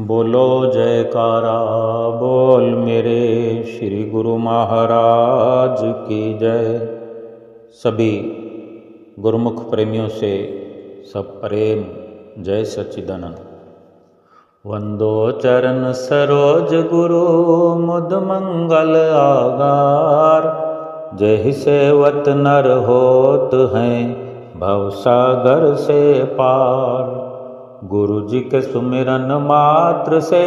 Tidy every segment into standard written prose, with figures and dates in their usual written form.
बोलो जयकारा बोल मेरे श्री गुरु महाराज की जय। सभी गुरुमुख प्रेमियों से सब प्रेम जय सच्चिदानंद। वंदो चरण सरोज गुरु मुद मंगल आगार। जय सेवत नर होत हैं भव सागर से पार। गुरु जी के सुमिरन मात्र से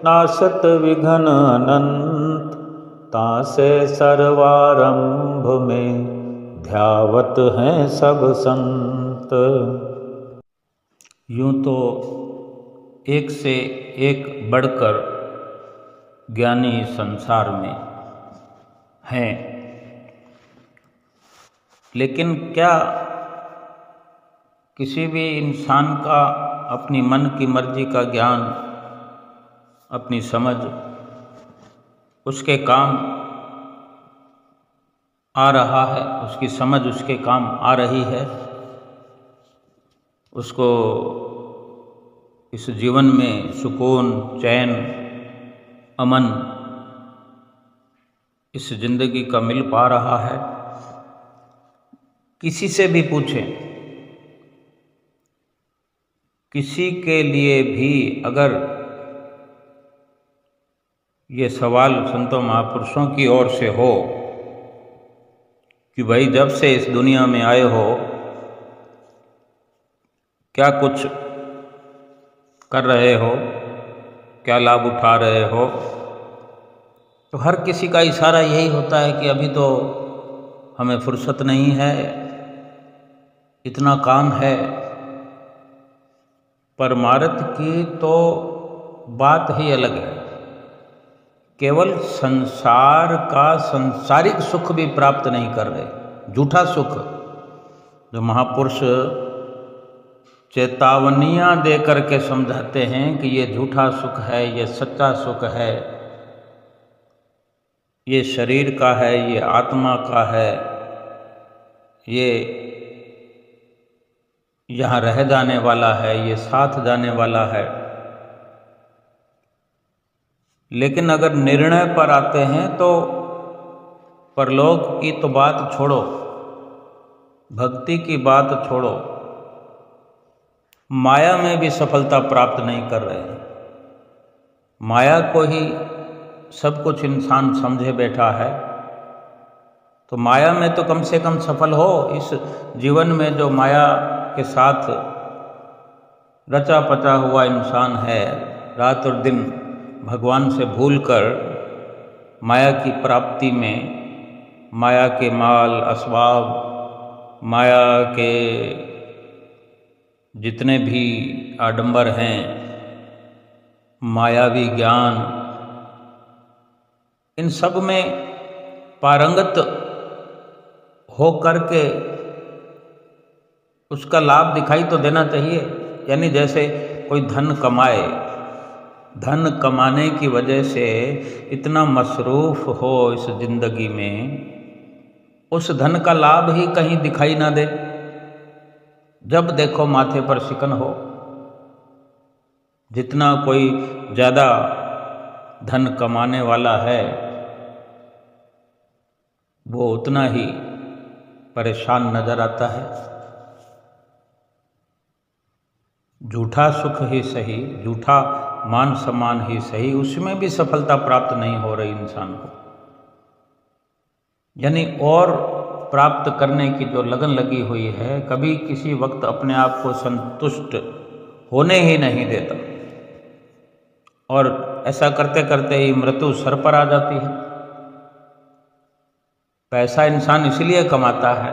नाशत विघ्न अनंत। तासे सर्वारंभ में ध्यावत हैं सब संत। यूं तो एक से एक बढ़कर ज्ञानी संसार में हैं, लेकिन क्या किसी भी इंसान का अपनी मन की मर्जी का ज्ञान, अपनी समझ, उसके काम आ रहा है, उसकी समझ उसके काम आ रही है, उसको इस जीवन में सुकून, चैन, अमन इस जिंदगी का मिल पा रहा है? किसी से भी पूछें, किसी के लिए भी अगर ये सवाल संतों महापुरुषों की ओर से हो कि भाई जब से इस दुनिया में आए हो क्या कुछ कर रहे हो, क्या लाभ उठा रहे हो, तो हर किसी का इशारा यही होता है कि अभी तो हमें फुर्सत नहीं है, इतना काम है। परमार्थ की तो बात ही अलग है। केवल संसार का सांसारिक सुख भी प्राप्त नहीं कर रहे, झूठा सुख जो महापुरुष चेतावनियां दे करके समझाते हैं कि ये झूठा सुख है, ये सच्चा सुख है, ये शरीर का है, ये आत्मा का है, ये यहाँ रह जाने वाला है, ये साथ जाने वाला है। लेकिन अगर निर्णय पर आते हैं तो परलोक की तो बात छोड़ो, भक्ति की बात छोड़ो, माया में भी सफलता प्राप्त नहीं कर रहे हैं। माया को ही सब कुछ इंसान समझे बैठा है, तो माया में तो कम से कम सफल हो। इस जीवन में जो माया के साथ रचा पचा हुआ इंसान है, रात और दिन भगवान से भूलकर माया की प्राप्ति में, माया के माल असबाब, माया के जितने भी आडंबर हैं, मायावी ज्ञान, इन सब में पारंगत हो करके उसका लाभ दिखाई तो देना चाहिए। यानी जैसे कोई धन कमाए, धन कमाने की वजह से इतना मसरूफ हो इस जिंदगी में, उस धन का लाभ ही कहीं दिखाई ना दे। जब देखो माथे पर शिकन हो। जितना कोई ज़्यादा धन कमाने वाला है वो उतना ही परेशान नजर आता है। झूठा सुख ही सही, झूठा मान सम्मान ही सही, उसमें भी सफलता प्राप्त नहीं हो रही इंसान को। यानी और प्राप्त करने की जो लगन लगी हुई है, कभी किसी वक्त अपने आप को संतुष्ट होने ही नहीं देता, और ऐसा करते करते ही मृत्यु सर पर आ जाती है। पैसा इंसान इसलिए कमाता है,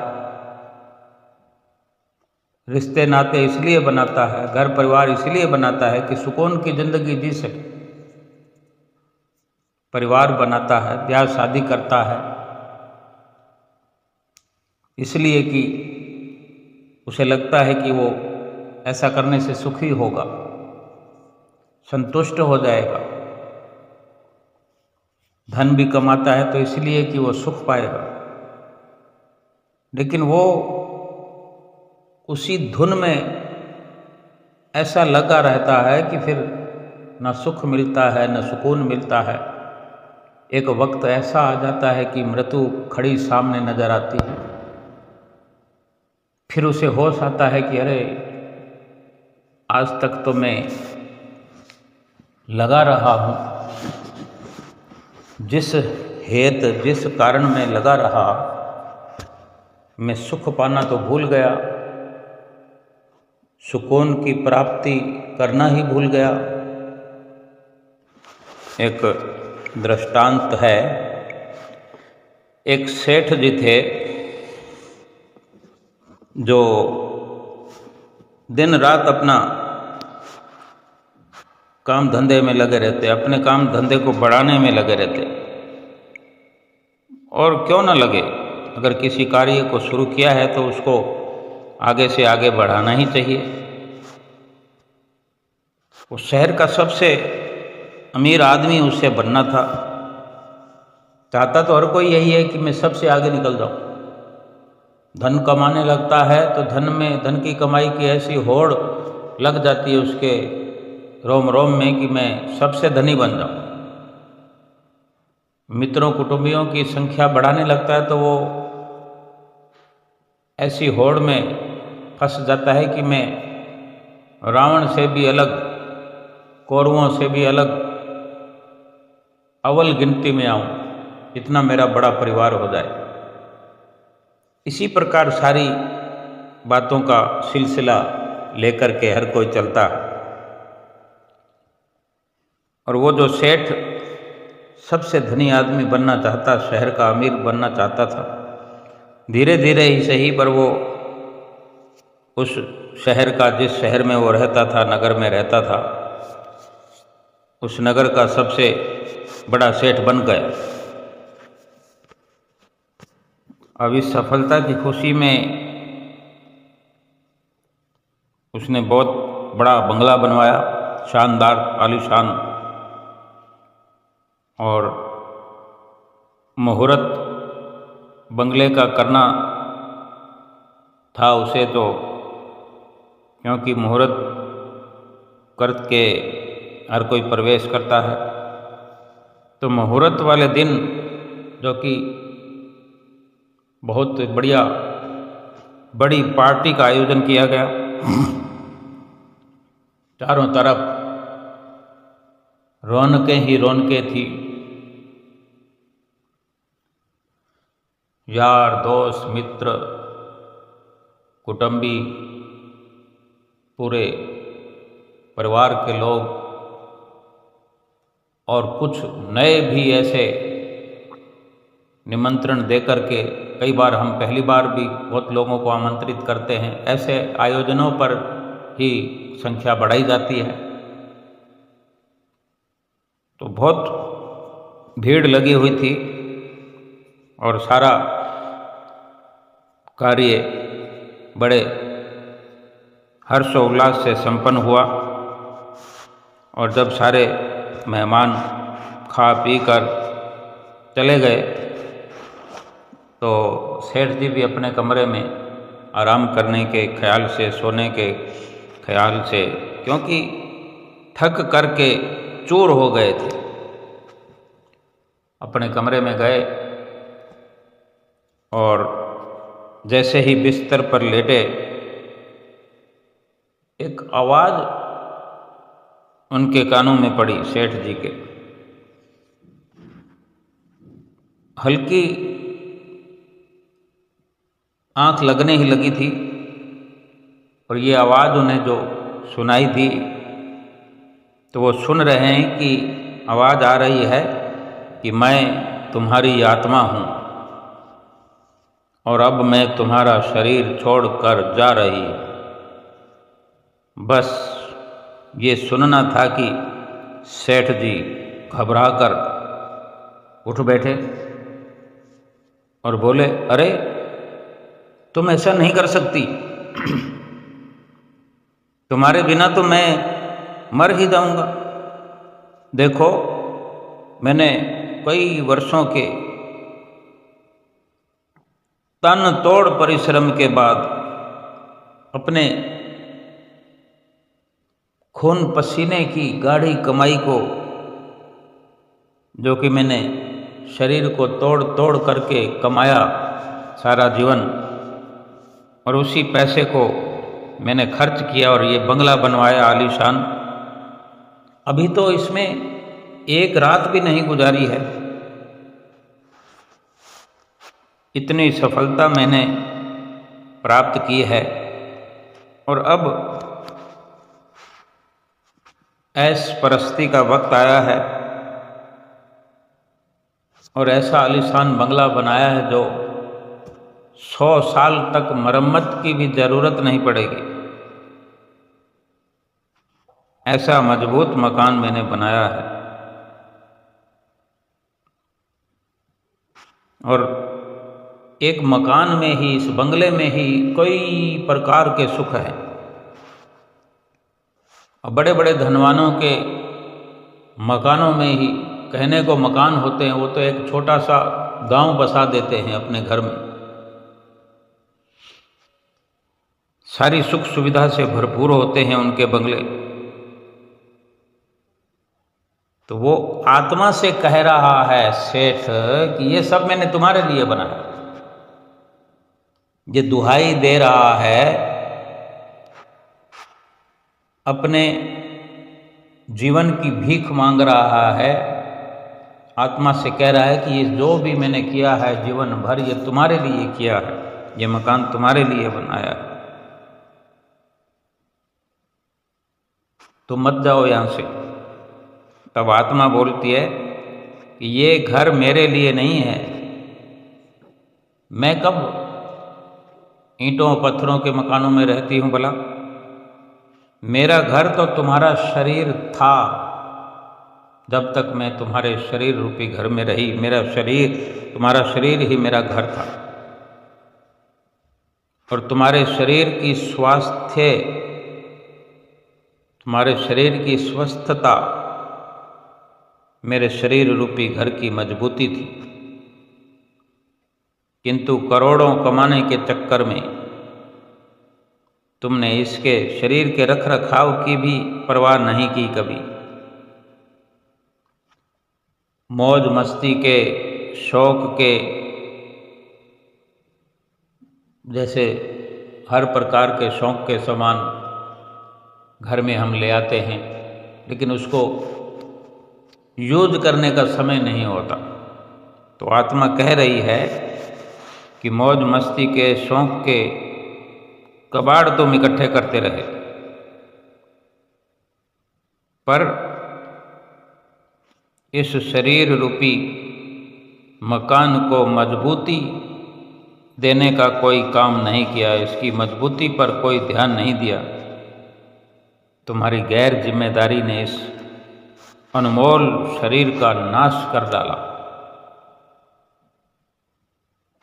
रिश्ते नाते इसलिए बनाता है, घर परिवार इसलिए बनाता है कि सुकून की जिंदगी जी सके। परिवार बनाता है, ब्याह शादी करता है इसलिए कि उसे लगता है कि वो ऐसा करने से सुखी होगा, संतुष्ट हो जाएगा। धन भी कमाता है तो इसलिए कि वो सुख पाएगा। लेकिन वो उसी धुन में ऐसा लगा रहता है कि फिर न सुख मिलता है न सुकून मिलता है। एक वक्त ऐसा आ जाता है कि मृत्यु खड़ी सामने नजर आती है, फिर उसे होश आता है कि अरे आज तक तो मैं लगा रहा हूँ, जिस हेत जिस कारण मैं लगा रहा, मैं सुख पाना तो भूल गया, सुकून की प्राप्ति करना ही भूल गया। एक दृष्टांत है, एक सेठ जी थे जो दिन रात अपना काम धंधे में लगे रहते, अपने काम धंधे को बढ़ाने में लगे रहते। और क्यों न लगे, अगर किसी कार्य को शुरू किया है तो उसको आगे से आगे बढ़ाना ही चाहिए। उस शहर का सबसे अमीर आदमी उससे बनना था। चाहता तो हर कोई यही है कि मैं सबसे आगे निकल जाऊं। धन कमाने लगता है तो धन की कमाई की ऐसी होड़ लग जाती है उसके रोम रोम में कि मैं सबसे धनी बन जाऊं। मित्रों कुटुंबियों की संख्या बढ़ाने लगता है तो वो ऐसी होड़ में फंस जाता है कि मैं रावण से भी अलग, कौरवों से भी अलग अव्वल गिनती में आऊं, इतना मेरा बड़ा परिवार हो जाए। इसी प्रकार सारी बातों का सिलसिला लेकर के हर कोई चलता है। और वो जो सेठ सबसे धनी आदमी बनना चाहता, शहर का अमीर बनना चाहता था, धीरे धीरे ही सही पर वो उस शहर का, जिस शहर में वो रहता था, नगर में रहता था, उस नगर का सबसे बड़ा सेठ बन गया। अब इस सफलता की खुशी में उसने बहुत बड़ा बंगला बनवाया, शानदार आलीशान, और मुहूर्त बंगले का करना था उसे, तो क्योंकि मुहूर्त करके हर कोई प्रवेश करता है, तो मुहूर्त वाले दिन जो कि बहुत बढ़िया बड़ी पार्टी का आयोजन किया गया। चारों तरफ रौनकें ही रौनकें थी। यार दोस्त मित्र कुटुंबी पूरे परिवार के लोग और कुछ नए भी ऐसे निमंत्रण देकर के, कई बार हम पहली बार भी बहुत लोगों को आमंत्रित करते हैं, ऐसे आयोजनों पर ही संख्या बढ़ाई जाती है। तो बहुत भीड़ लगी हुई थी और सारा कार्य बड़े हर्षोल्लास से संपन्न हुआ। और जब सारे मेहमान खा पी कर चले गए तो सेठ जी भी अपने कमरे में आराम करने के ख्याल से, सोने के ख्याल से, क्योंकि थक करके चूर हो गए थे, अपने कमरे में गए और जैसे ही बिस्तर पर लेटे, एक आवाज़ उनके कानों में पड़ी, सेठ जी के। हल्की आंख लगने ही लगी थी और ये आवाज़ उन्हें जो सुनाई थी, तो वो सुन रहे हैं कि आवाज़ आ रही है कि मैं तुम्हारी आत्मा हूँ और अब मैं तुम्हारा शरीर छोड़कर जा रही। बस ये सुनना था कि सेठ जी घबराकर उठ बैठे और बोले, अरे तुम ऐसा नहीं कर सकती, तुम्हारे बिना तो मैं मर ही जाऊंगा। देखो, मैंने कई वर्षों के तन तोड़ परिश्रम के बाद अपने खून पसीने की गाढ़ी कमाई को, जो कि मैंने शरीर को तोड़ तोड़ करके कमाया सारा जीवन, और उसी पैसे को मैंने खर्च किया और ये बंगला बनवाया आलीशान। अभी तो इसमें एक रात भी नहीं गुजारी है, इतनी सफलता मैंने प्राप्त की है। और अब ऐश परस्ती का वक्त आया है और ऐसा आलीशान बंगला बनाया है जो 100 साल तक मरम्मत की भी जरूरत नहीं पड़ेगी। ऐसा मजबूत मकान मैंने बनाया है और एक मकान में ही, इस बंगले में ही कई प्रकार के सुख हैं। और बड़े बड़े धनवानों के मकानों में ही कहने को मकान होते हैं, वो तो एक छोटा सा गांव बसा देते हैं अपने घर में। सारी सुख सुविधा से भरपूर होते हैं उनके बंगले। तो वो आत्मा से कह रहा है सेठ कि ये सब मैंने तुम्हारे लिए बनाया। ये दुहाई दे रहा है, अपने जीवन की भीख मांग रहा है, आत्मा से कह रहा है कि ये जो भी मैंने किया है जीवन भर, ये तुम्हारे लिए किया है, ये मकान तुम्हारे लिए बनाया है, तो मत जाओ यहाँ से। तब आत्मा बोलती है कि ये घर मेरे लिए नहीं है। मैं कब ईंटों पत्थरों के मकानों में रहती हूँ भला? मेरा घर तो तुम्हारा शरीर था। जब तक मैं तुम्हारे शरीर रूपी घर में रही, मेरा शरीर, तुम्हारा शरीर ही मेरा घर था। और तुम्हारे शरीर की स्वास्थ्य, तुम्हारे शरीर की स्वस्थता मेरे शरीर रूपी घर की मजबूती थी। किंतु करोड़ों कमाने के चक्कर में तुमने इसके शरीर के रख रखाव की भी परवाह नहीं की कभी। मौज मस्ती के, शौक के, जैसे हर प्रकार के शौक के सामान घर में हम ले आते हैं, लेकिन उसको यूज करने का समय नहीं होता। तो आत्मा कह रही है कि मौज मस्ती के, शौक के कबाड़ तुम इकट्ठे करते रहे, पर इस शरीर रूपी मकान को मजबूती देने का कोई काम नहीं किया, इसकी मजबूती पर कोई ध्यान नहीं दिया। तुम्हारी गैर जिम्मेदारी ने इस अनमोल शरीर का नाश कर डाला।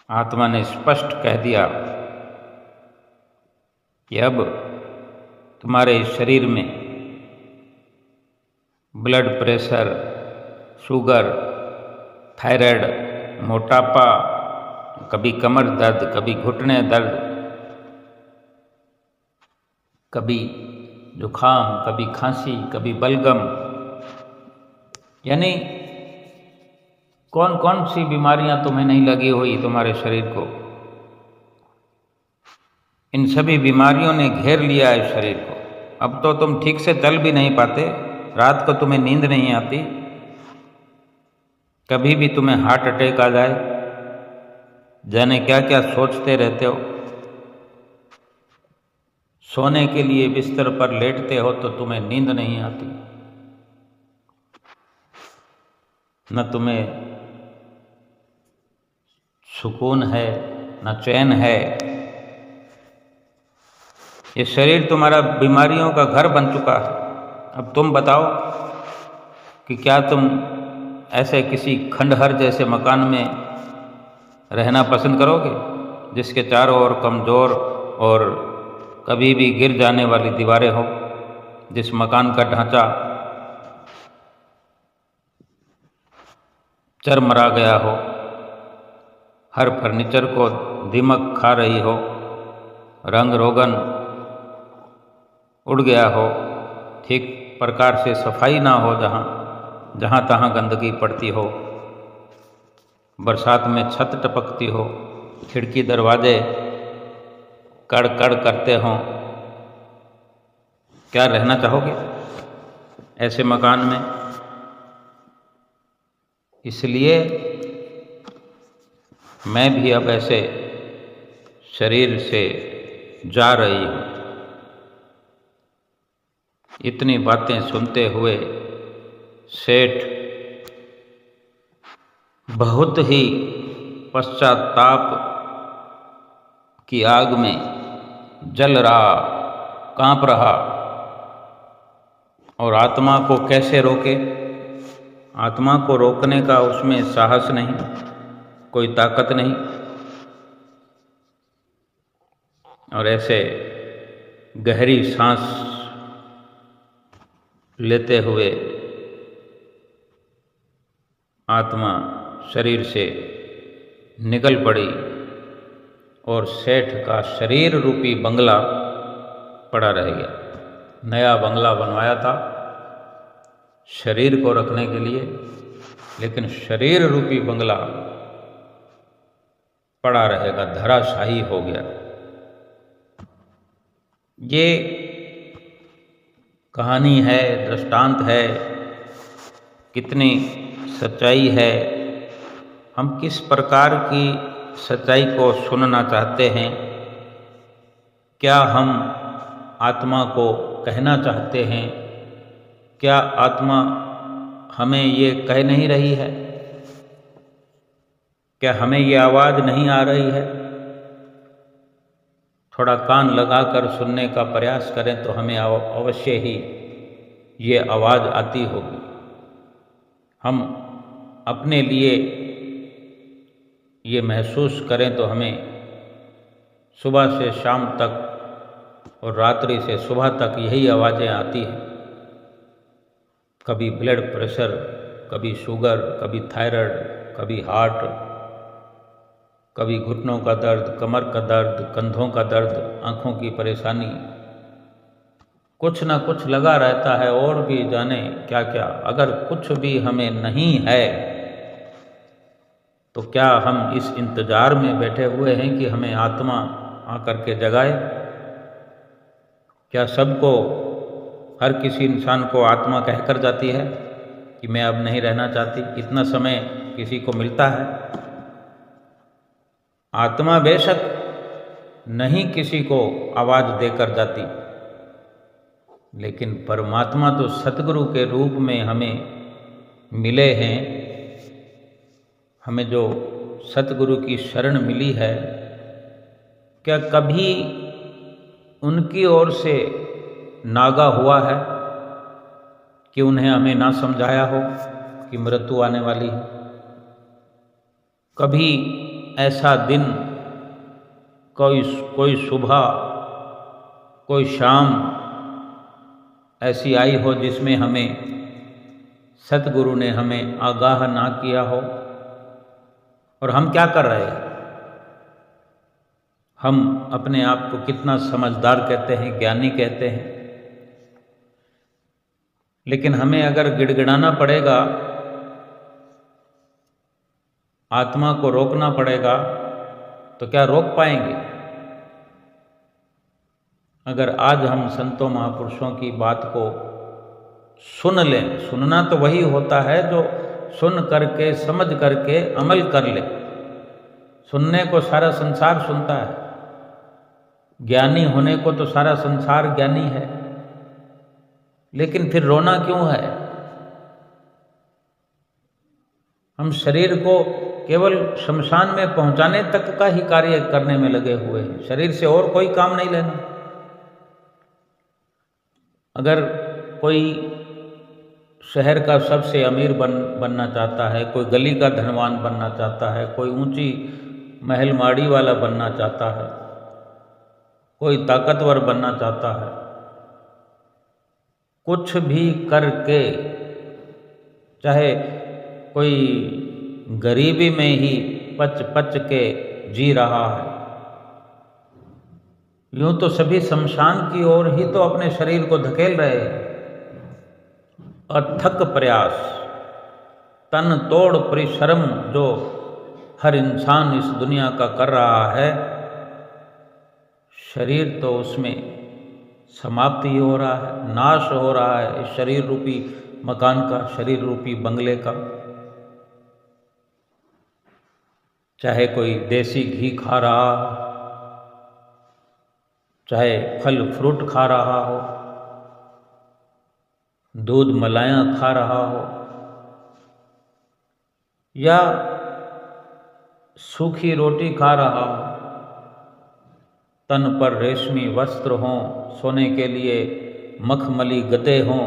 आत्मा ने स्पष्ट कह दिया कि अब तुम्हारे शरीर में ब्लड प्रेशर, शुगर, थायराइड, मोटापा, कभी कमर दर्द, कभी घुटने दर्द, कभी जुखाम, कभी खांसी, कभी बलगम, यानी कौन कौन सी बीमारियां तुम्हें नहीं लगी हुई तुम्हारे शरीर को। इन सभी बीमारियों ने घेर लिया है शरीर को। अब तो तुम ठीक से चल भी नहीं पाते, रात को तुम्हें नींद नहीं आती, कभी भी तुम्हें हार्ट अटैक आ जाए, जाने क्या क्या सोचते रहते हो। सोने के लिए बिस्तर पर लेटते हो तो तुम्हें नींद नहीं आती, न तुम्हें सुकून है, न चैन है। ये शरीर तुम्हारा बीमारियों का घर बन चुका है। अब तुम बताओ कि क्या तुम ऐसे किसी खंडहर जैसे मकान में रहना पसंद करोगे, जिसके चारों ओर कमज़ोर और कभी भी गिर जाने वाली दीवारें हो, जिस मकान का ढांचा चरमरा गया हो, हर फर्नीचर को दीमक खा रही हो, रंग रोगन उड़ गया हो, ठीक प्रकार से सफाई ना हो, जहाँ तहाँ गंदगी पड़ती हो, बरसात में छत टपकती हो, खिड़की दरवाजे कड़ कड़ करते हों, क्या रहना चाहोगे ऐसे मकान में? इसलिए मैं भी अब ऐसे शरीर से जा रही हूँ। इतनी बातें सुनते हुए सेठ बहुत ही पश्चाताप की आग में जल रहा, कांप रहा। और आत्मा को कैसे रोके? आत्मा को रोकने का उसमें साहस नहीं, कोई ताकत नहीं। और ऐसे गहरी सांस लेते हुए आत्मा शरीर से निकल पड़ी और सेठ का शरीर रूपी बंगला पड़ा रह गया। नया बंगला बनवाया था शरीर को रखने के लिए, लेकिन शरीर रूपी बंगला पड़ा रहेगा, धराशायी हो गया। ये कहानी है, दृष्टांत है, कितनी सच्चाई है। हम किस प्रकार की सच्चाई को सुनना चाहते हैं? क्या हम आत्मा को कहना चाहते हैं? क्या आत्मा हमें ये कह नहीं रही है? क्या हमें ये आवाज़ नहीं आ रही है? थोड़ा कान लगाकर सुनने का प्रयास करें तो हमें अवश्य ही ये आवाज़ आती होगी। हम अपने लिए ये महसूस करें तो हमें सुबह से शाम तक और रात्रि से सुबह तक यही आवाज़ें आती हैं। कभी ब्लड प्रेशर, कभी शुगर, कभी थायराइड, कभी हार्ट, कभी घुटनों का दर्द, कमर का दर्द, कंधों का दर्द, आँखों की परेशानी, कुछ ना कुछ लगा रहता है। और भी जाने क्या क्या। अगर कुछ भी हमें नहीं है तो क्या हम इस इंतज़ार में बैठे हुए हैं कि हमें आत्मा आकर के जगाए? क्या सबको, हर किसी इंसान को आत्मा कहकर जाती है कि मैं अब नहीं रहना चाहती? इतना समय किसी को मिलता है? आत्मा बेशक नहीं किसी को आवाज़ देकर जाती, लेकिन परमात्मा तो सतगुरु के रूप में हमें मिले हैं। हमें जो सतगुरु की शरण मिली है, क्या कभी उनकी ओर से नागा हुआ है कि उन्हें हमें ना समझाया हो कि मृत्यु आने वाली है? कभी ऐसा दिन, कोई सुबह, कोई शाम ऐसी आई हो जिसमें हमें सतगुरु ने हमें आगाह ना किया हो? और हम क्या कर रहे हैं? हम अपने आप को कितना समझदार कहते हैं, ज्ञानी कहते हैं, लेकिन हमें अगर गिड़गिड़ाना पड़ेगा, आत्मा को रोकना पड़ेगा, तो क्या रोक पाएंगे? अगर आज हम संतों महापुरुषों की बात को सुन लें, सुनना तो वही होता है जो सुन करके, समझ करके अमल कर ले। सुनने को सारा संसार सुनता है, ज्ञानी होने को तो सारा संसार ज्ञानी है, लेकिन फिर रोना क्यों है? हम शरीर को केवल शमशान में पहुंचाने तक का ही कार्य करने में लगे हुए हैं, शरीर से और कोई काम नहीं लेना। अगर कोई शहर का सबसे अमीर बनना चाहता है, कोई गली का धनवान बनना चाहता है, कोई ऊंची महल माड़ी वाला बनना चाहता है, कोई ताकतवर बनना चाहता है, कुछ भी करके, चाहे कोई गरीबी में ही पच पच के जी रहा है, यूं तो सभी शमशान की ओर ही तो अपने शरीर को धकेल रहे हैं। अथक प्रयास, तन तोड़ परिश्रम जो हर इंसान इस दुनिया का कर रहा है, शरीर तो उसमें समाप्ति हो रहा है, नाश हो रहा है इस शरीर रूपी मकान का, शरीर रूपी बंगले का। चाहे कोई देसी घी खा रहा हो, चाहे फल फ्रूट खा रहा हो, दूध मलाइयाँ खा रहा हो, या सूखी रोटी खा रहा हो, तन पर रेशमी वस्त्र हों, सोने के लिए मखमली गद्दे हों,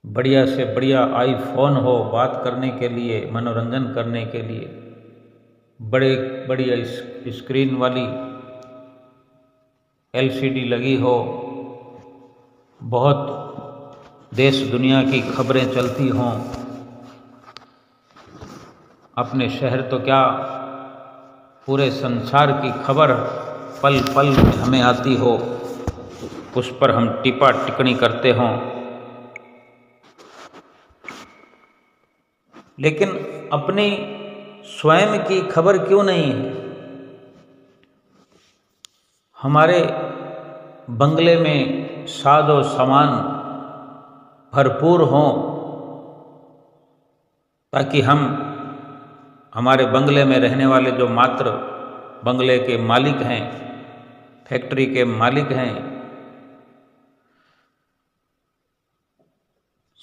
बढ़िया से बढ़िया आईफोन हो बात करने के लिए, मनोरंजन करने के लिए, बड़े बढ़िया स्क्रीन वाली LCD लगी हो, बहुत देश दुनिया की खबरें चलती हों, अपने शहर तो क्या पूरे संसार की खबर पल पल में हमें आती हो, उस पर हम टिप्पा टिप्पणी करते हों, लेकिन अपनी स्वयं की खबर क्यों नहीं है? हमारे बंगले में साजो सामान भरपूर हों, ताकि हम हमारे बंगले में रहने वाले जो मात्र बंगले के मालिक हैं, फैक्ट्री के मालिक हैं,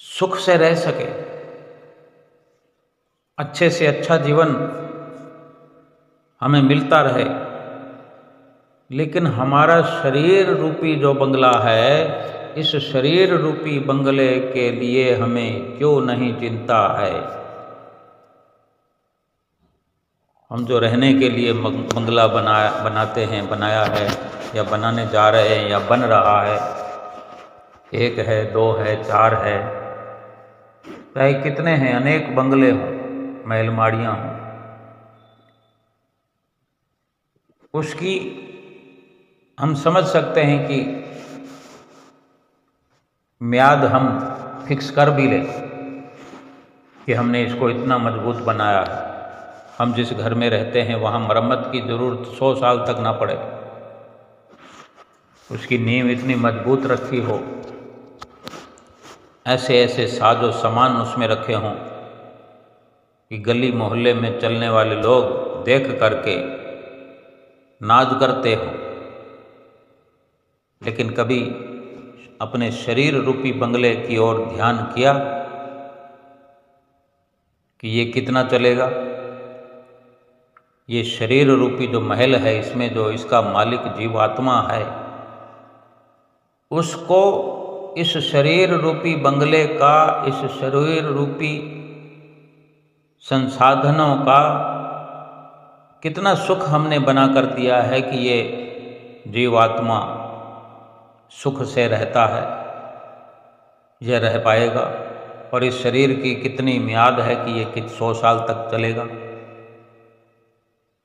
सुख से रह सके, अच्छे से अच्छा जीवन हमें मिलता रहे। लेकिन हमारा शरीर रूपी जो बंगला है, इस शरीर रूपी बंगले के लिए हमें क्यों नहीं चिंता है? हम जो रहने के लिए बंगला बनाते हैं, बनाया है या बनाने जा रहे हैं या बन रहा है, 1 है, 2 है, 4 है, चाहे कितने हैं, अनेक बंगले हों, महल माड़ियाँ हों, उसकी हम समझ सकते हैं कि म्याद हम फिक्स कर भी लें कि हमने इसको इतना मजबूत बनाया है। हम जिस घर में रहते हैं वहाँ मरम्मत की ज़रूरत 100 साल तक ना पड़े, उसकी नींव इतनी मजबूत रखी हो, ऐसे ऐसे साजो सामान उसमें रखे हों कि गली मोहल्ले में चलने वाले लोग देख करके नाज करते हों। लेकिन कभी अपने शरीर रूपी बंगले की ओर ध्यान किया कि ये कितना चलेगा? ये शरीर रूपी जो महल है, इसमें जो इसका मालिक जीवात्मा है, उसको इस शरीर रूपी बंगले का, इस शरीर रूपी संसाधनों का कितना सुख हमने बना कर दिया है कि ये जीवात्मा सुख से रहता है, यह रह पाएगा। और इस शरीर की कितनी म्याद है कि ये 100 साल तक चलेगा।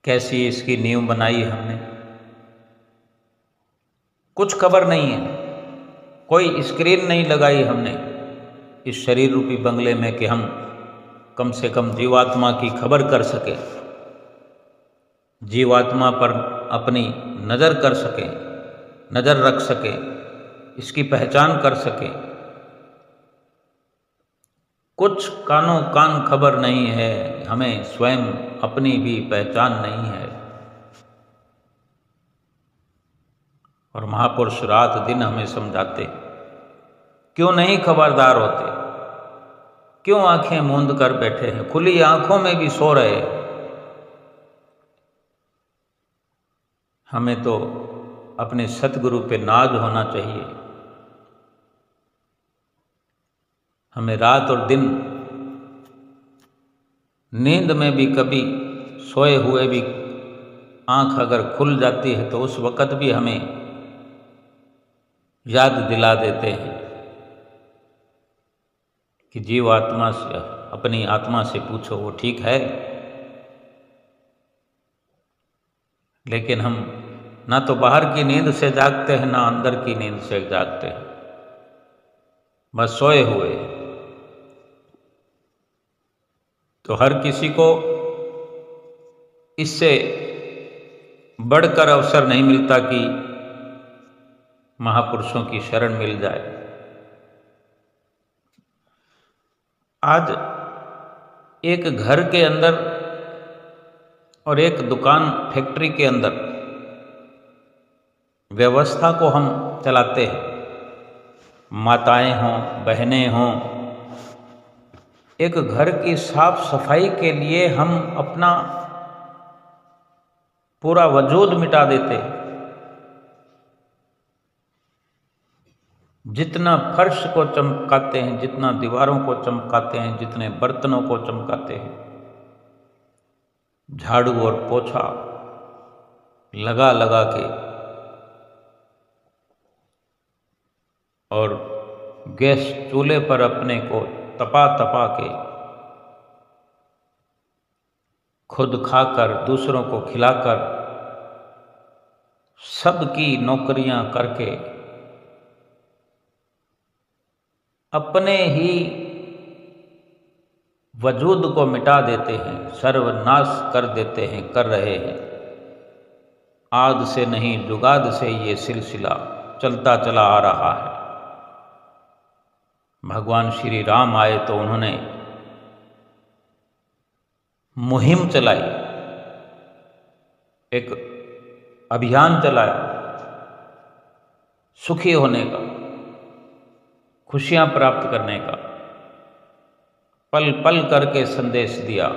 कैसी इसकी नींव बनाई हमने, कुछ खबर नहीं है। कोई स्क्रीन नहीं लगाई हमने इस शरीर रूपी बंगले में कि हम कम से कम जीवात्मा की खबर कर सके, जीवात्मा पर अपनी नज़र कर सके, नज़र रख सके, इसकी पहचान कर सके। कुछ कानों कान खबर नहीं है, हमें स्वयं अपनी भी पहचान नहीं है। और महापुरुष रात दिन हमें समझाते, क्यों नहीं खबरदार होते, क्यों आंखें मूंद कर बैठे हैं, खुली आंखों में भी सो रहे। हमें तो अपने सतगुरु पे नाज होना चाहिए। हमें रात और दिन नींद में भी, कभी सोए हुए भी आंख अगर खुल जाती है तो उस वक़्त भी हमें याद दिला देते हैं कि जीव आत्मा से, अपनी आत्मा से पूछो, वो ठीक है। लेकिन हम ना तो बाहर की नींद से जागते हैं, ना अंदर की नींद से जागते हैं। बस सोए हुए। तो हर किसी को इससे बढ़कर अवसर नहीं मिलता कि महापुरुषों की शरण मिल जाए। आज एक घर के अंदर और एक दुकान फैक्ट्री के अंदर व्यवस्था को हम चलाते हैं। माताएं हों, बहनें हों, एक घर की साफ सफाई के लिए हम अपना पूरा वजूद मिटा देते हैं। जितना फर्श को चमकाते हैं, जितना दीवारों को चमकाते हैं, जितने बर्तनों को चमकाते हैं, झाड़ू और पोछा लगा लगा के और गैस चूल्हे पर अपने को तपा तपा के खुद खाकर दूसरों को खिलाकर सबकी नौकरियां करके अपने ही वजूद को मिटा देते हैं, सर्वनाश कर देते हैं, कर रहे हैं। आद से नहीं जुगाद से ये सिलसिला चलता चला आ रहा है। भगवान श्री राम आए तो उन्होंने मुहिम चलाई, एक अभियान चलाया सुखी होने का, खुशियां प्राप्त करने का। पल पल करके संदेश दिया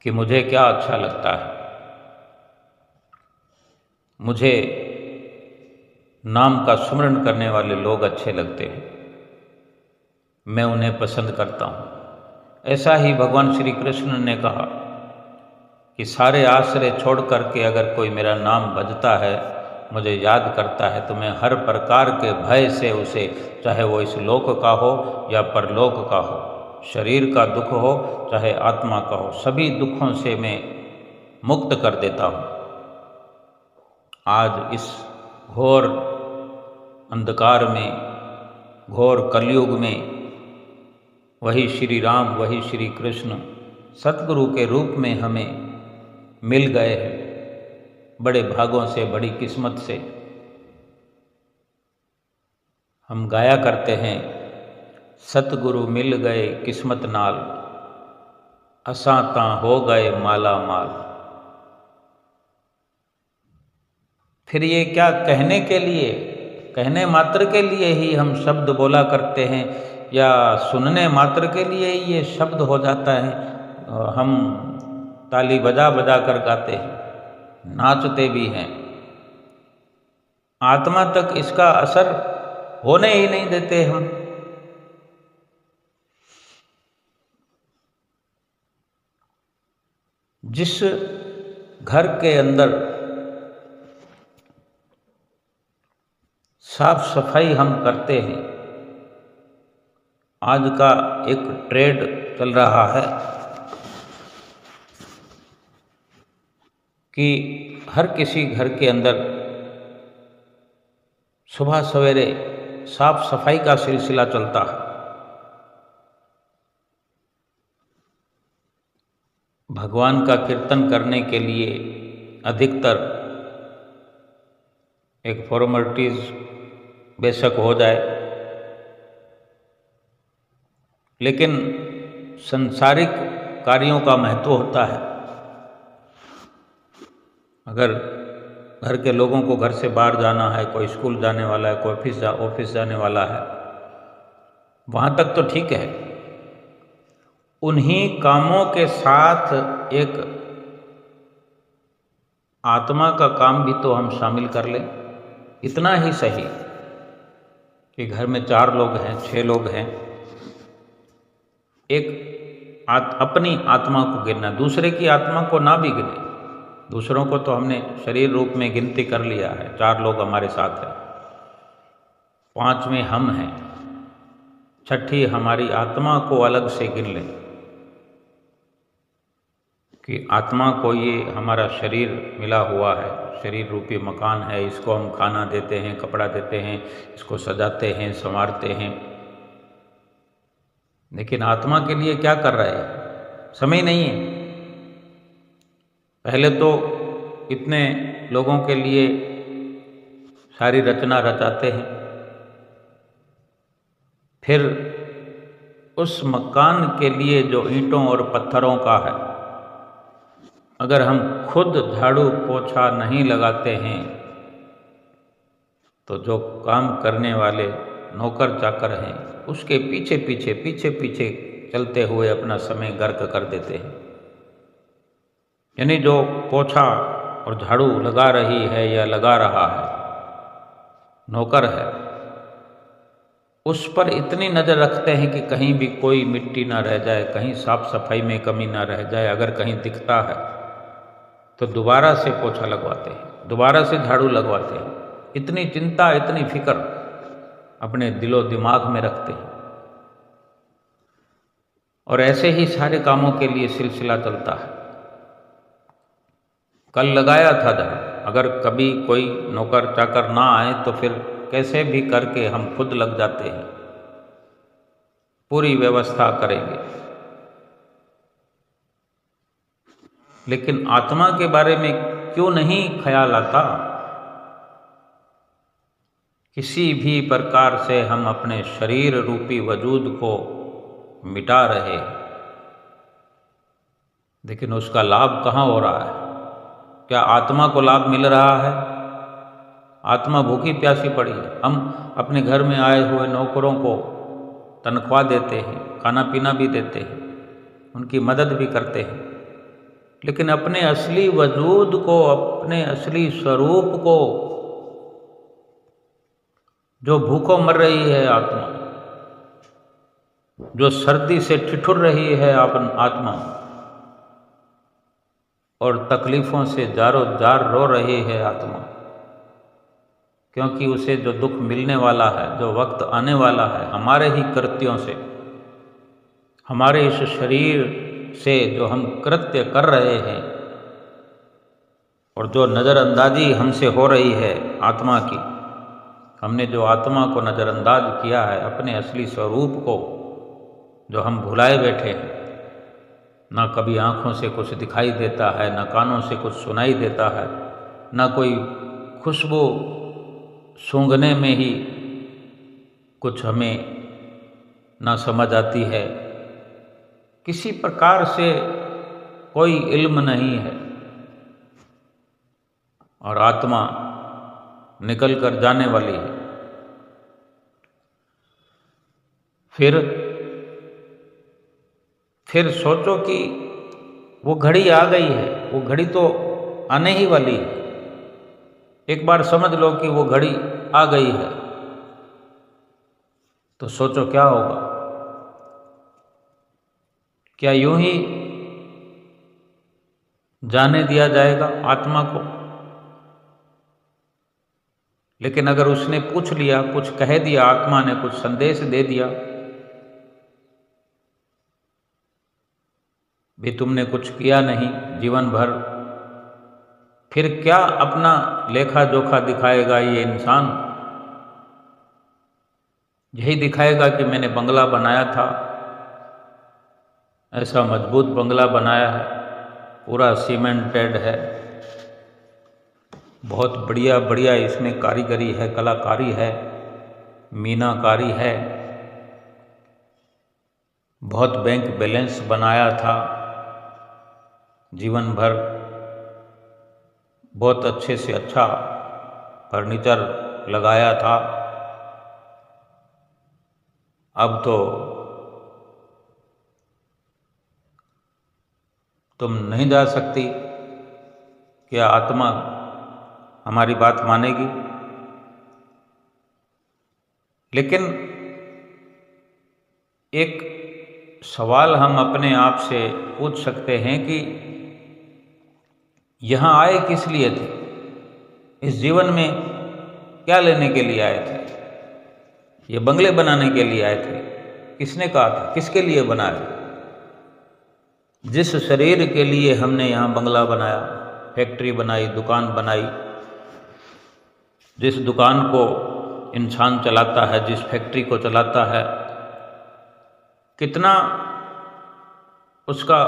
कि मुझे क्या अच्छा लगता है, मुझे नाम का सुमरण करने वाले लोग अच्छे लगते हैं, मैं उन्हें पसंद करता हूँ। ऐसा ही भगवान श्री कृष्ण ने कहा कि सारे आश्रय छोड़ करके अगर कोई मेरा नाम भजता है, मुझे याद करता है, तो मैं हर प्रकार के भय से उसे, चाहे वो इस लोक का हो या परलोक का हो, शरीर का दुख हो चाहे आत्मा का हो, सभी दुखों से मैं मुक्त कर देता हूँ। आज इस घोर अंधकार में, घोर कलयुग में वही श्री राम, वही श्री कृष्ण सतगुरु के रूप में हमें मिल गए हैं। बड़े भागों से, बड़ी किस्मत से हम गाया करते हैं, सतगुरु मिल गए किस्मत नाल, असां तां हो गए माला माल। फिर ये क्या कहने के लिए, कहने मात्र के लिए ही हम शब्द बोला करते हैं या सुनने मात्र के लिए ही ये शब्द हो जाता है? हम ताली बजा बजा कर गाते हैं, नाचते भी हैं, आत्मा तक इसका असर होने ही नहीं देते हम। जिस घर के अंदर साफ सफाई हम करते हैं, आज का एक ट्रेड चल रहा है कि हर किसी घर के अंदर सुबह सवेरे साफ सफाई का सिलसिला चलता है। भगवान का कीर्तन करने के लिए अधिकतर एक फॉर्मेलिटीज बेशक हो जाए, लेकिन संसारिक कार्यों का महत्व होता है। अगर घर के लोगों को घर से बाहर जाना है, कोई स्कूल जाने वाला है, कोई ऑफिस जाने वाला है, वहाँ तक तो ठीक है। उन्हीं कामों के साथ एक आत्मा का काम भी तो हम शामिल कर लें। इतना ही सही कि घर में 4 लोग हैं, 6 लोग हैं, एक अपनी आत्मा को गिनना, दूसरे की आत्मा को ना भी गिने। दूसरों को तो हमने शरीर रूप में गिनती कर लिया है, 4 लोग हमारे साथ हैं, 5वें हम हैं, 6ठी हमारी आत्मा को अलग से गिन लें कि आत्मा को ये हमारा शरीर मिला हुआ है, शरीर रूपी मकान है, इसको हम खाना देते हैं, कपड़ा देते हैं, इसको सजाते हैं, संवारते हैं। लेकिन आत्मा के लिए क्या कर रहे हैं? समय नहीं है। पहले तो इतने लोगों के लिए सारी रचना रचाते हैं, फिर उस मकान के लिए जो ईंटों और पत्थरों का है, अगर हम खुद झाड़ू पोछा नहीं लगाते हैं तो जो काम करने वाले नौकर चाकर हैं उसके पीछे पीछे चलते हुए अपना समय गर्क कर देते हैं। यानी जो पोछा और झाड़ू लगा रही है या लगा रहा है, नौकर है, उस पर इतनी नज़र रखते हैं कि कहीं भी कोई मिट्टी ना रह जाए, कहीं साफ सफाई में कमी ना रह जाए। अगर कहीं दिखता है तो दोबारा से पोछा लगवाते हैं, दोबारा से झाड़ू लगवाते हैं। इतनी चिंता, इतनी फिक्र अपने दिलो दिमाग में रखते हैं। और ऐसे ही सारे कामों के लिए सिलसिला चलता है। कल लगाया था झाड़ू, अगर कभी कोई नौकर चाकर ना आए तो फिर कैसे भी करके हम खुद लग जाते हैं, पूरी व्यवस्था करेंगे। लेकिन आत्मा के बारे में क्यों नहीं ख्याल आता? किसी भी प्रकार से हम अपने शरीर रूपी वजूद को मिटा रहे, लेकिन उसका लाभ कहाँ हो रहा है? क्या आत्मा को लाभ मिल रहा है? आत्मा भूखी प्यासी पड़ी है। हम अपने घर में आए हुए नौकरों को तनख्वाह देते हैं, खाना पीना भी देते हैं, उनकी मदद भी करते हैं, लेकिन अपने असली वजूद को, अपने असली स्वरूप को, जो भूखों मर रही है आत्मा, जो सर्दी से ठिठुर रही है आत्मा और तकलीफों से जारो जार रो रही है आत्मा, क्योंकि उसे जो दुख मिलने वाला है, जो वक्त आने वाला है, हमारे ही कृत्यों से, हमारे इस शरीर से जो हम कृत्य कर रहे हैं और जो नज़रअंदाजी हमसे हो रही है आत्मा की, हमने जो आत्मा को नज़रअंदाज किया है, अपने असली स्वरूप को जो हम भुलाए बैठे हैं। ना कभी आँखों से कुछ दिखाई देता है, ना कानों से कुछ सुनाई देता है, ना कोई खुशबू सूंघने में ही कुछ हमें ना समझ आती है, किसी प्रकार से कोई इल्म नहीं है, और आत्मा निकल कर जाने वाली है। फिर सोचो कि वो घड़ी आ गई है, वो घड़ी तो आने ही वाली है। एक बार समझ लो कि वो घड़ी आ गई है, तो सोचो क्या होगा। क्या यूं ही जाने दिया जाएगा आत्मा को? लेकिन अगर उसने पूछ लिया, कुछ कह दिया, आत्मा ने कुछ संदेश दे दिया, भी तुमने कुछ किया नहीं जीवन भर, फिर क्या अपना लेखा जोखा दिखाएगा ये इंसान? यही दिखाएगा कि मैंने बंगला बनाया था, ऐसा मजबूत बंगला बनाया है, पूरा सीमेंटेड है, बहुत बढ़िया बढ़िया इसमें कारीगरी है, कलाकारी है, मीनाकारी है, बहुत बैंक बैलेंस बनाया था जीवन भर, बहुत अच्छे से अच्छा फर्नीचर लगाया था। अब तो तुम नहीं जा सकती। क्या आत्मा हमारी बात मानेगी? लेकिन एक सवाल हम अपने आप से पूछ सकते हैं कि यहाँ आए किस लिए थे? इस जीवन में क्या लेने के लिए आए थे? ये बंगले बनाने के लिए आए थे? किसने कहा था? किसके लिए बनाया? जिस शरीर के लिए हमने यहाँ बंगला बनाया, फैक्ट्री बनाई, दुकान बनाई, जिस दुकान को इंसान चलाता है, जिस फैक्ट्री को चलाता है, कितना उसका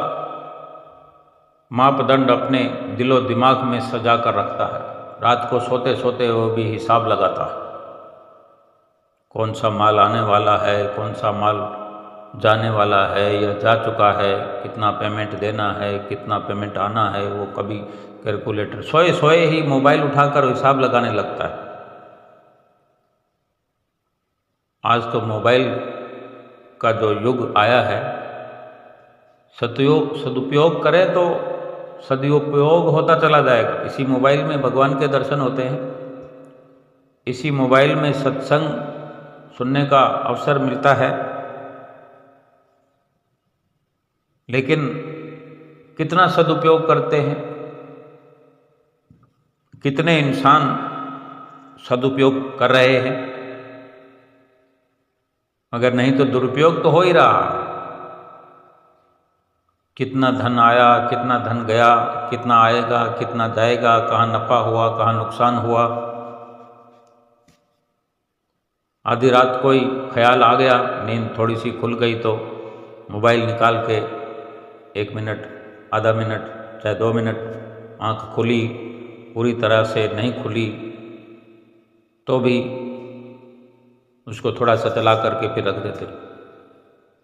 मापदंड अपने दिलो दिमाग में सजा कर रखता है। रात को सोते सोते वो भी हिसाब लगाता है, कौन सा माल आने वाला है, कौन सा माल जाने वाला है या जा चुका है, कितना पेमेंट देना है, कितना पेमेंट आना है। वो कभी कैलकुलेटर सोए सोए ही मोबाइल उठाकर हिसाब लगाने लगता है। आज तो मोबाइल का जो युग आया है, सदुपयोग करें तो सदुपयोग होता चला जाएगा। इसी मोबाइल में भगवान के दर्शन होते हैं, इसी मोबाइल में सत्संग सुनने का अवसर मिलता है, लेकिन कितना सदुपयोग करते हैं, कितने इंसान सदुपयोग कर रहे हैं, मगर नहीं तो दुरुपयोग तो हो ही रहा। कितना धन आया, कितना धन गया, कितना आएगा, कितना जाएगा, कहाँ नफा हुआ, कहाँ नुकसान हुआ। आधी रात कोई ख्याल आ गया, नींद थोड़ी सी खुल गई तो मोबाइल निकाल के 1 मिनट, आधा मिनट, चाहे 2 मिनट, आँख खुली, पूरी तरह से नहीं खुली तो भी उसको थोड़ा सा चला करके फिर रख देते।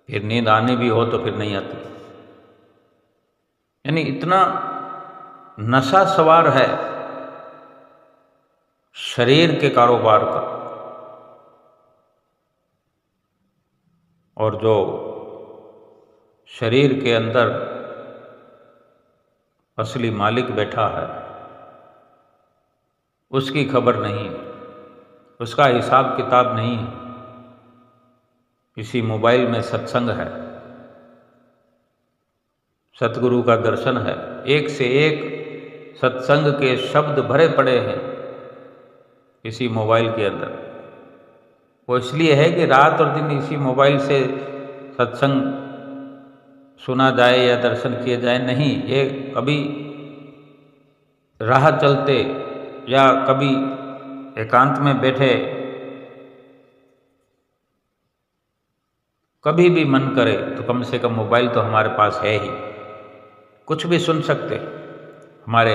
फिर नींद आनी भी हो तो फिर नहीं आती। यानी इतना नशा सवार है शरीर के कारोबार का। और जो शरीर के अंदर असली मालिक बैठा है उसकी खबर नहीं है, उसका हिसाब किताब नहीं है। इसी मोबाइल में सत्संग है, सतगुरु का दर्शन है, एक से एक सत्संग के शब्द भरे पड़े हैं इसी मोबाइल के अंदर। वो इसलिए है कि रात और दिन इसी मोबाइल से सत्संग सुना जाए या दर्शन किए जाए। नहीं, ये कभी राह चलते या कभी एकांत में बैठे कभी भी मन करे तो कम से कम मोबाइल तो हमारे पास है ही, कुछ भी सुन सकते। हमारे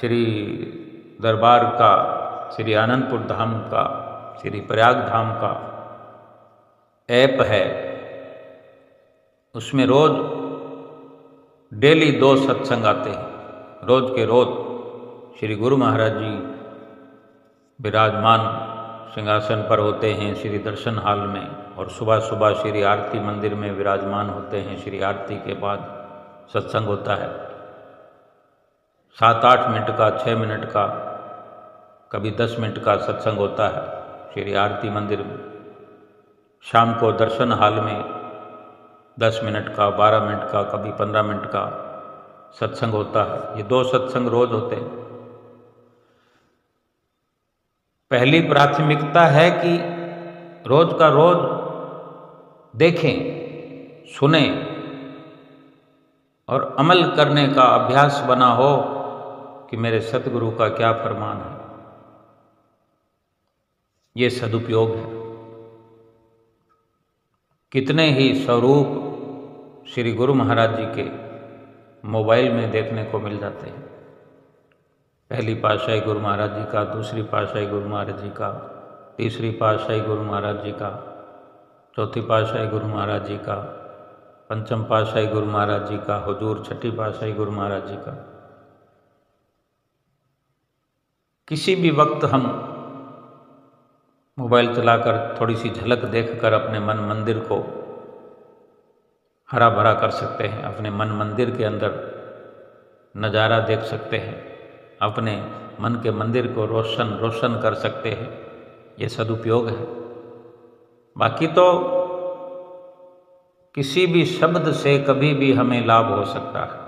श्री दरबार का, श्री आनंदपुर धाम का, श्री प्रयाग धाम का ऐप है, उसमें रोज डेली 2 सत्संग आते हैं। रोज के रोज श्री गुरु महाराज जी विराजमान सिंहासन पर होते हैं श्री दर्शन हाल में, और सुबह सुबह श्री आरती मंदिर में विराजमान होते हैं। श्री आरती के बाद सत्संग होता है, 7-8 मिनट का, 6 मिनट का, कभी 10 मिनट का सत्संग होता है श्री आरती मंदिर में। शाम को दर्शन हाल में 10 मिनट का, 12 मिनट का, कभी 15 मिनट का सत्संग होता है। ये 2 सत्संग रोज होते हैं। पहली प्राथमिकता है कि रोज का रोज देखें, सुने और अमल करने का अभ्यास बना हो कि मेरे सतगुरु का क्या फरमान है। ये सदुपयोग है। कितने ही स्वरूप श्री गुरु महाराज जी के मोबाइल में देखने को मिल जाते हैं। पहली पातशाही गुरु महाराज जी का, दूसरी पातशाही गुरु महाराज जी का, तीसरी पातशाही गुरु महाराज जी का, चौथी पातशाही गुरु महाराज जी का, पंचम पातशाही गुरु महाराज जी का, हुजूर छठी पातशाही गुरु महाराज जी का। किसी भी वक्त हम मोबाइल चलाकर थोड़ी सी झलक देखकर अपने मन मंदिर को हरा भरा कर सकते हैं, अपने मन मंदिर के अंदर नज़ारा देख सकते हैं, अपने मन के मंदिर को रोशन कर सकते हैं। ये सदुपयोग है। बाकी तो किसी भी शब्द से कभी भी हमें लाभ हो सकता है,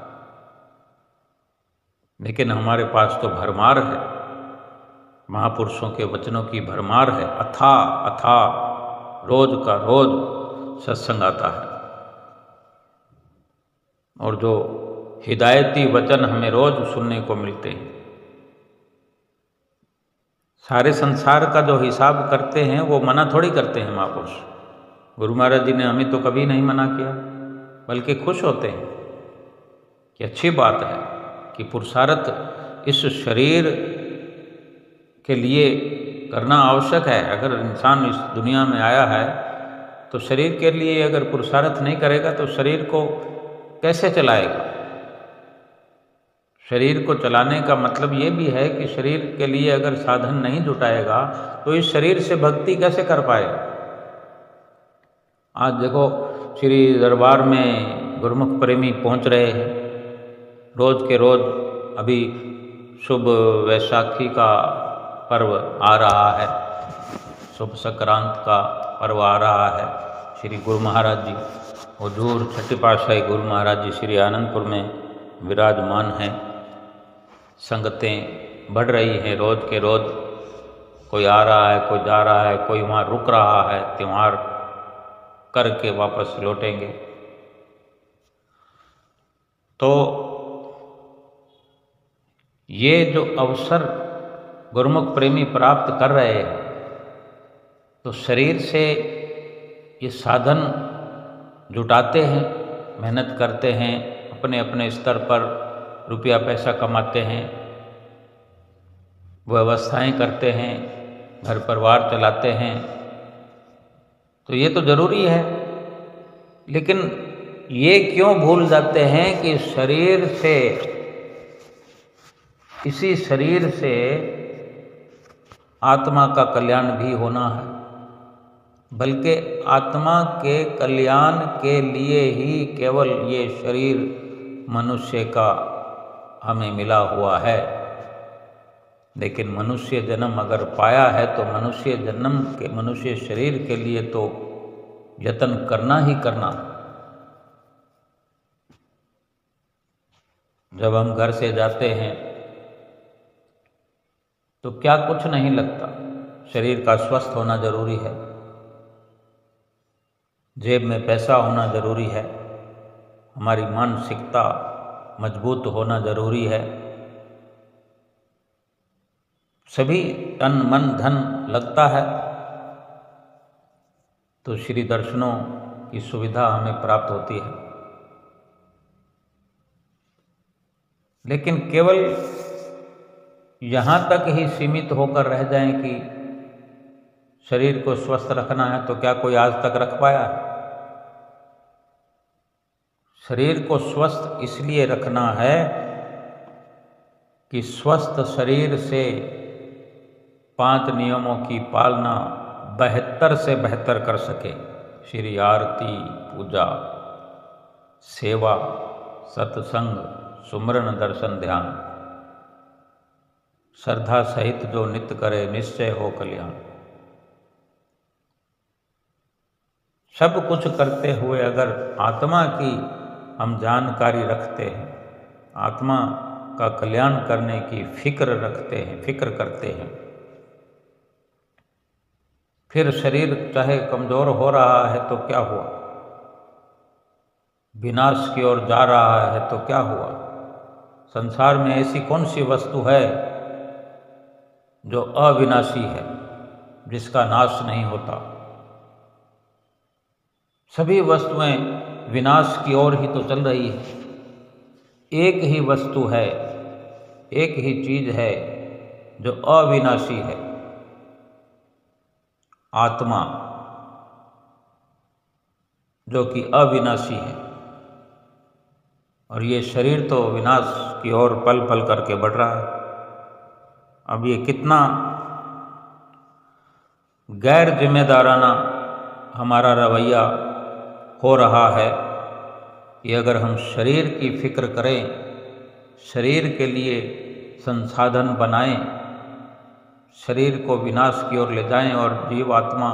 लेकिन हमारे पास तो भरमार है, महापुरुषों के वचनों की भरमार है। अथाह रोज का रोज सत्संग आता है, और जो हिदायती वचन हमें रोज सुनने को मिलते हैं। सारे संसार का जो हिसाब करते हैं वो मना थोड़ी करते हैं महापुरुष। गुरु महाराज जी ने हमें तो कभी नहीं मना किया, बल्कि खुश होते हैं कि अच्छी बात है कि पुरुषार्थ इस शरीर के लिए करना आवश्यक है। अगर इंसान इस दुनिया में आया है तो शरीर के लिए अगर पुरुषार्थ नहीं करेगा तो शरीर को कैसे चलाएगा। शरीर को चलाने का मतलब ये भी है कि शरीर के लिए अगर साधन नहीं जुटाएगा तो इस शरीर से भक्ति कैसे कर पाएगा। आज देखो श्री दरबार में गुरुमुख प्रेमी पहुंच रहे हैं, रोज के रोज। अभी शुभ वैशाखी का पर्व आ रहा है, शुभ संक्रांत का पर्व आ रहा है। श्री गुरु महाराज जी हुजूर छठी पातशाही गुरु महाराज जी श्री आनंदपुर में विराजमान हैं। संगतें बढ़ रही हैं रोज के रोज, कोई आ रहा है, कोई जा रहा है, कोई वहाँ रुक रहा है, त्यौहार करके वापस लौटेंगे। तो ये जो अवसर गुरुमुख प्रेमी प्राप्त कर रहे हैं, तो शरीर से ये साधन जुटाते हैं, मेहनत करते हैं, अपने अपने स्तर पर रुपया पैसा कमाते हैं, व्यवस्थाएं करते हैं, घर परिवार चलाते हैं। तो ये तो जरूरी है, लेकिन ये क्यों भूल जाते हैं कि शरीर से, इसी शरीर से आत्मा का कल्याण भी होना है। बल्कि आत्मा के कल्याण के लिए ही केवल ये शरीर मनुष्य का हमें मिला हुआ है। लेकिन मनुष्य जन्म अगर पाया है तो मनुष्य जन्म के, मनुष्य शरीर के लिए तो यत्न करना ही करना। जब हम घर से जाते हैं तो क्या कुछ नहीं लगता, शरीर का स्वस्थ होना जरूरी है, जेब में पैसा होना जरूरी है, हमारी मानसिकता मजबूत होना जरूरी है। सभी तन मन धन लगता है तो श्री दर्शनों की सुविधा हमें प्राप्त होती है। लेकिन केवल यहाँ तक ही सीमित होकर रह जाएं कि शरीर को स्वस्थ रखना है, तो क्या कोई आज तक रख पाया है? शरीर को स्वस्थ इसलिए रखना है कि स्वस्थ शरीर से 5 नियमों की पालना बेहतर से बेहतर कर सके। श्री आरती, पूजा, सेवा, सत्संग, सुमरन, दर्शन, ध्यान, श्रद्धा सहित जो नित्य करे निश्चय हो कल्याण। सब कुछ करते हुए अगर आत्मा की हम जानकारी रखते हैं, आत्मा का कल्याण करने की फिक्र रखते हैं, फिक्र करते हैं, फिर शरीर चाहे कमजोर हो रहा है तो क्या हुआ, विनाश की ओर जा रहा है तो क्या हुआ। संसार में ऐसी कौन सी वस्तु है जो अविनाशी है, जिसका नाश नहीं होता। सभी वस्तुएं विनाश की ओर ही तो चल रही है। एक ही वस्तु है, एक ही चीज है जो अविनाशी है, आत्मा, जो कि अविनाशी है। और ये शरीर तो विनाश की ओर पल पल करके बढ़ रहा है। अब ये कितना गैर जिम्मेदाराना हमारा रवैया हो रहा है कि अगर हम शरीर की फिक्र करें, शरीर के लिए संसाधन बनाएं, शरीर को विनाश की ओर ले जाएं, और जीवात्मा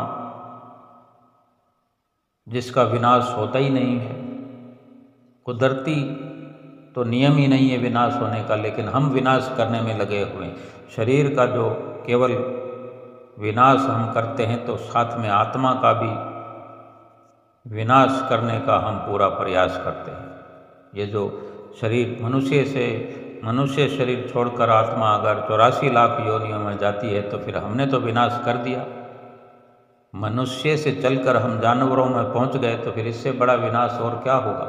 जिसका विनाश होता ही नहीं है, कुदरती तो नियम ही नहीं है विनाश होने का, लेकिन हम विनाश करने में लगे हुए हैं। शरीर का जो केवल विनाश हम करते हैं तो साथ में आत्मा का भी विनाश करने का हम पूरा प्रयास करते हैं। ये जो शरीर मनुष्य से मनुष्य शरीर छोड़कर आत्मा अगर 84 लाख योनियों में जाती है तो फिर हमने तो विनाश कर दिया। मनुष्य से चलकर हम जानवरों में पहुंच गए तो फिर इससे बड़ा विनाश और क्या होगा।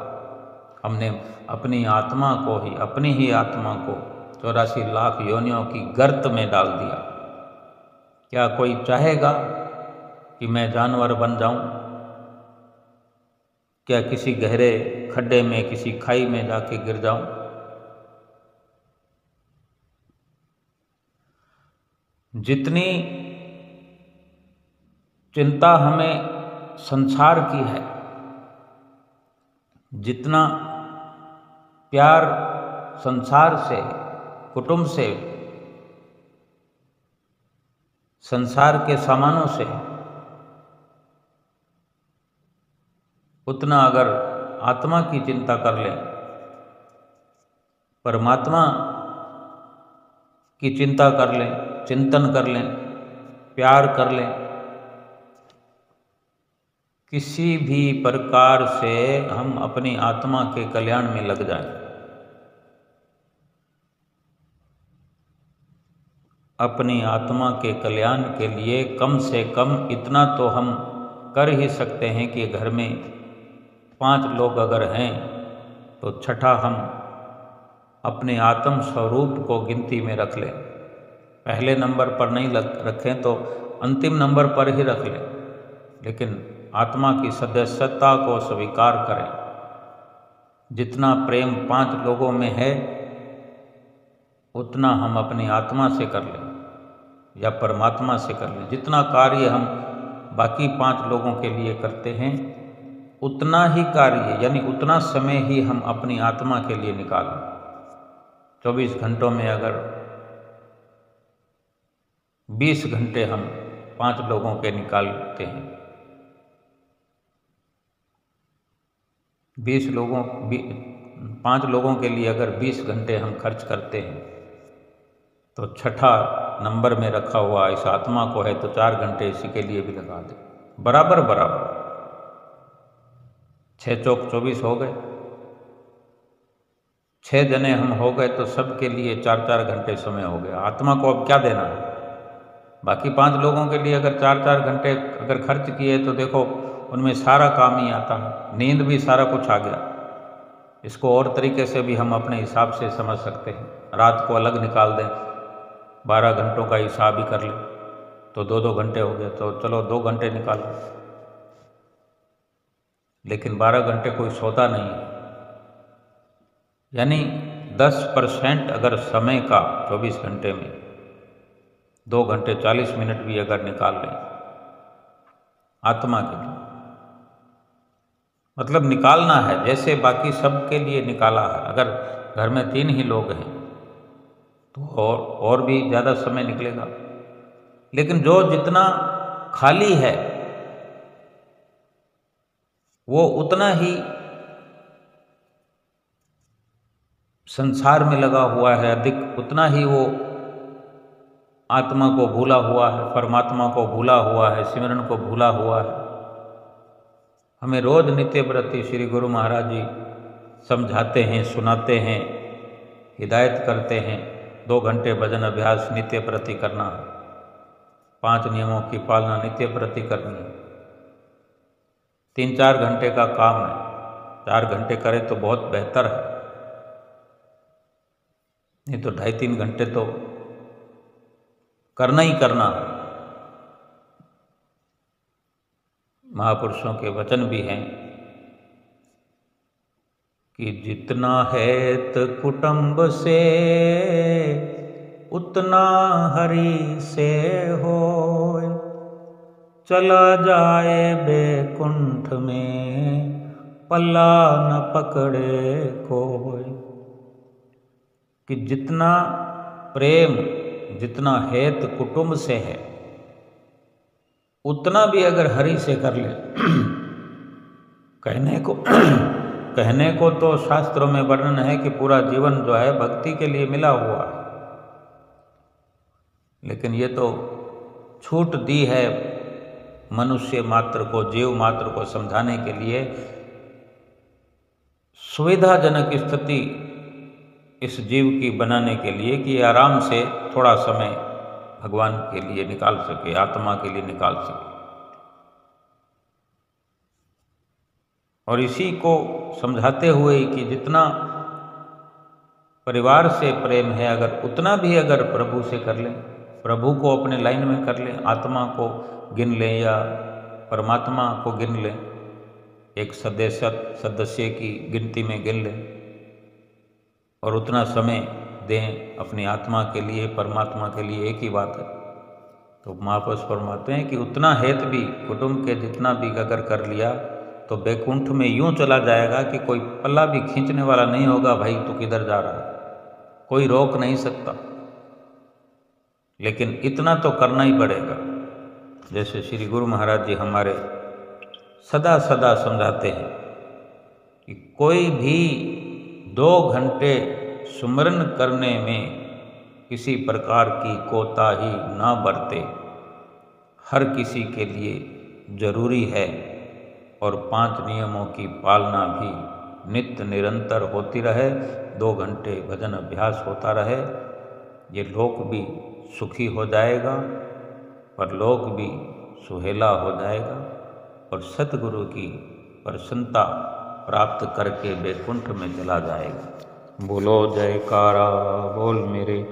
हमने अपनी आत्मा को ही, अपनी ही आत्मा को 84 लाख योनियों की गर्त में डाल दिया। क्या कोई चाहेगा कि मैं जानवर बन जाऊं? क्या किसी गहरे खड्डे में, किसी खाई में जाके गिर जाऊं? जितनी चिंता हमें संसार की है, जितना प्यार संसार से, कुटुंब से, संसार के सामानों से, उतना अगर आत्मा की चिंता कर लें, परमात्मा की चिंता कर लें, चिंतन कर लें, प्यार कर लें, किसी भी प्रकार से हम अपनी आत्मा के कल्याण में लग जाएं। अपनी आत्मा के कल्याण के लिए कम से कम इतना तो हम कर ही सकते हैं कि घर में 5 लोग अगर हैं तो छठा हम अपने आत्म स्वरूप को गिनती में रख लें। पहले नंबर पर नहीं रखें तो अंतिम नंबर पर ही रख लें, लेकिन आत्मा की सदस्यता को स्वीकार करें। जितना प्रेम 5 लोगों में है उतना हम अपनी आत्मा से कर लें या परमात्मा से कर लें। जितना कार्य हम बाकी 5 लोगों के लिए करते हैं उतना ही कार्य, यानी उतना समय ही हम अपनी आत्मा के लिए निकालें। 24 घंटों में अगर 20 घंटे हम 5 लोगों के निकालते हैं, 5 लोगों के लिए अगर 20 घंटे हम खर्च करते हैं तो छठा नंबर में रखा हुआ इस आत्मा को है तो 4 घंटे इसी के लिए भी लगा दें। बराबर 6 चौक 24 हो गए। 6 जने हम हो गए तो सबके लिए 4-4 घंटे समय हो गया। आत्मा को अब क्या देना है? बाकी 5 लोगों के लिए अगर 4-4 घंटे अगर खर्च किए तो देखो उनमें सारा काम ही आता है, नींद भी सारा कुछ आ गया। इसको और तरीके से भी हम अपने हिसाब से समझ सकते हैं। रात को अलग निकाल दें, 12 घंटों का हिसाब ही कर लें तो 2-2 घंटे हो गए, तो चलो 2 घंटे निकालो। लेकिन 12 घंटे कोई सोता नहीं है, यानी 10% अगर समय का 24 घंटे में 2 घंटे 40 मिनट भी अगर निकाल लें आत्मा के लिए, मतलब निकालना है जैसे बाकी सब के लिए निकाला है। अगर घर में 3 ही लोग हैं तो और भी ज़्यादा समय निकलेगा। लेकिन जो जितना खाली है वो उतना ही संसार में लगा हुआ है, अधिक उतना ही वो आत्मा को भूला हुआ है, परमात्मा को भूला हुआ है, सिमरन को भूला हुआ है। हमें रोज नित्य प्रति श्री गुरु महाराज जी समझाते हैं, सुनाते हैं, हिदायत करते हैं। 2 घंटे भजन अभ्यास नित्य प्रति करना है, 5 नियमों की पालना नित्य प्रति करनी है। 3-4 घंटे का काम है, 4 घंटे करें तो बहुत बेहतर है, नहीं तो 2.5-3 घंटे तो करना ही करना है। महापुरुषों के वचन भी हैं कि जितना हेत कुटुंब से उतना हरि से होय, चला जाए बैकुंठ में पल्ला न पकड़े कोई। कि जितना प्रेम, जितना हेत कुटुंब से है उतना भी अगर हरि से कर ले कहने को तो शास्त्रों में वर्णन है कि पूरा जीवन जो है भक्ति के लिए मिला हुआ है, लेकिन ये तो छूट दी है मनुष्य मात्र को, जीव मात्र को समझाने के लिए। सुविधाजनक स्थिति इस जीव की बनाने के लिए कि आराम से थोड़ा समय भगवान के लिए निकाल सके, आत्मा के लिए निकाल सके। और इसी को समझाते हुए कि जितना परिवार से प्रेम है, अगर उतना भी अगर प्रभु से कर लें, प्रभु को अपने लाइन में कर लें, आत्मा को गिन लें या परमात्मा को गिन लें, एक सदस्य की गिनती में गिन लें और उतना समय दें अपनी आत्मा के लिए, परमात्मा के लिए, एक ही बात है। तो महापुरुष फरमाते हैं कि उतना हेत भी कुटुंब के जितना भी अगर कर लिया तो बैकुंठ में यूं चला जाएगा कि कोई पल्ला भी खींचने वाला नहीं होगा, भाई तू किधर जा रहा है, कोई रोक नहीं सकता। लेकिन इतना तो करना ही पड़ेगा। जैसे श्री गुरु महाराज जी हमारे सदा सदा समझाते हैं कि कोई भी 2 घंटे सुमरन करने में किसी प्रकार की कोताही ना बरते, हर किसी के लिए जरूरी है। और 5 नियमों की पालना भी नित्य निरंतर होती रहे, 2 घंटे भजन अभ्यास होता रहे। ये लोक भी सुखी हो जाएगा, परलोक भी सुहेला हो जाएगा और सतगुरु की प्रसन्नता प्राप्त करके बैकुंठ में चला जाएगा। बोलो जयकारा बोल मेरे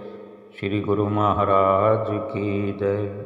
श्री गुरु महाराज की जय।